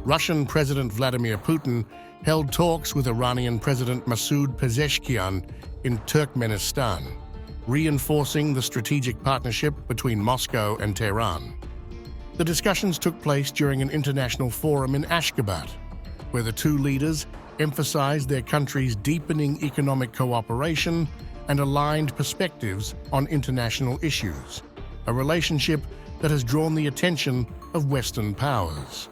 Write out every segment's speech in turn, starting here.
Russian President Vladimir Putin held talks with Iranian President Masoud Pezeshkian in Turkmenistan, reinforcing the strategic partnership between Moscow and Tehran. The discussions took place during an international forum in Ashgabat, where the two leaders emphasized their countries' deepening economic cooperation and aligned perspectives on international issues, a relationship that has drawn the attention of Western powers.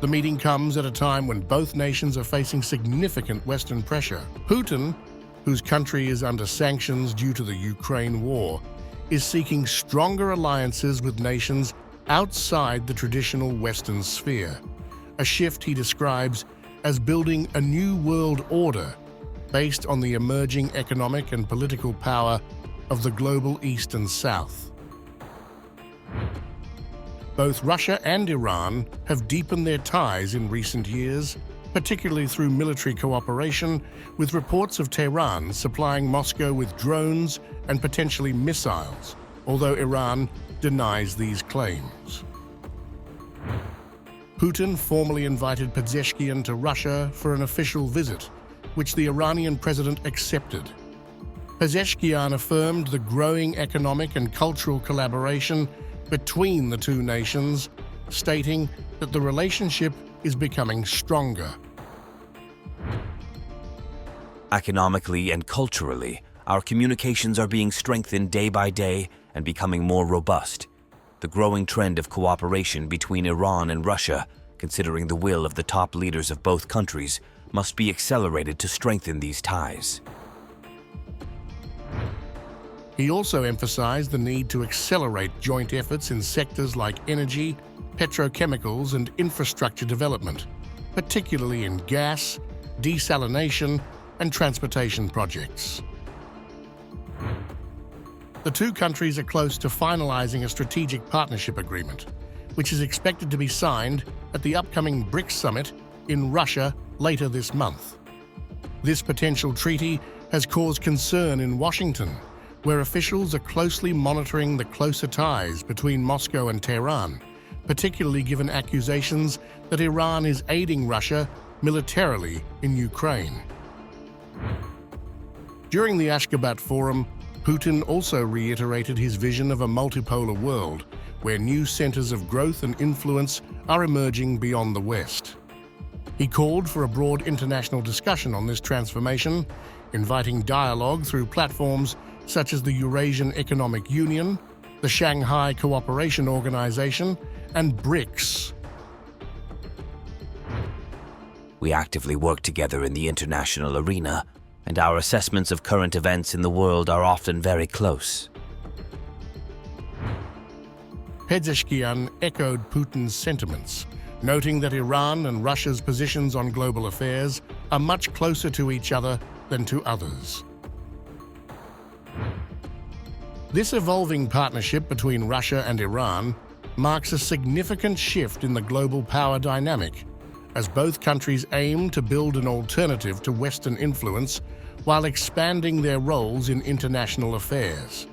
The meeting comes at a time when both nations are facing significant Western pressure. Putin, whose country is under sanctions due to the Ukraine war, is seeking stronger alliances with nations outside the traditional Western sphere, a shift he describes as building a new world order based on the emerging economic and political power of the global East and South. Both Russia and Iran have deepened their ties in recent years, particularly through military cooperation, with reports of Tehran supplying Moscow with drones and potentially missiles, although Iran denies these claims. Putin formally invited Pezeshkian to Russia for an official visit, which the Iranian president accepted. Pezeshkian affirmed the growing economic and cultural collaboration between the two nations, stating that the relationship is becoming stronger. Economically and culturally, our communications are being strengthened day by day and becoming more robust. The growing trend of cooperation between Iran and Russia, considering the will of the top leaders of both countries, must be accelerated to strengthen these ties. He also emphasized the need to accelerate joint efforts in sectors like energy, petrochemicals, and infrastructure development, particularly in gas, desalination, and transportation projects. The two countries are close to finalizing a strategic partnership agreement, which is expected to be signed at the upcoming BRICS summit in Russia later this month. This potential treaty has caused concern in Washington, where officials are closely monitoring the closer ties between Moscow and Tehran, particularly given accusations that Iran is aiding Russia militarily in Ukraine. During the Ashgabat Forum, Putin also reiterated his vision of a multipolar world, where new centers of growth and influence are emerging beyond the West. He called for a broad international discussion on this transformation, inviting dialogue through platforms such as the Eurasian Economic Union, the Shanghai Cooperation Organization, and BRICS. We actively work together in the international arena, and our assessments of current events in the world are often very close. Pezeshkian echoed Putin's sentiments, noting that Iran and Russia's positions on global affairs are much closer to each other than to others. This evolving partnership between Russia and Iran marks a significant shift in the global power dynamic, as both countries aim to build an alternative to Western influence while expanding their roles in international affairs.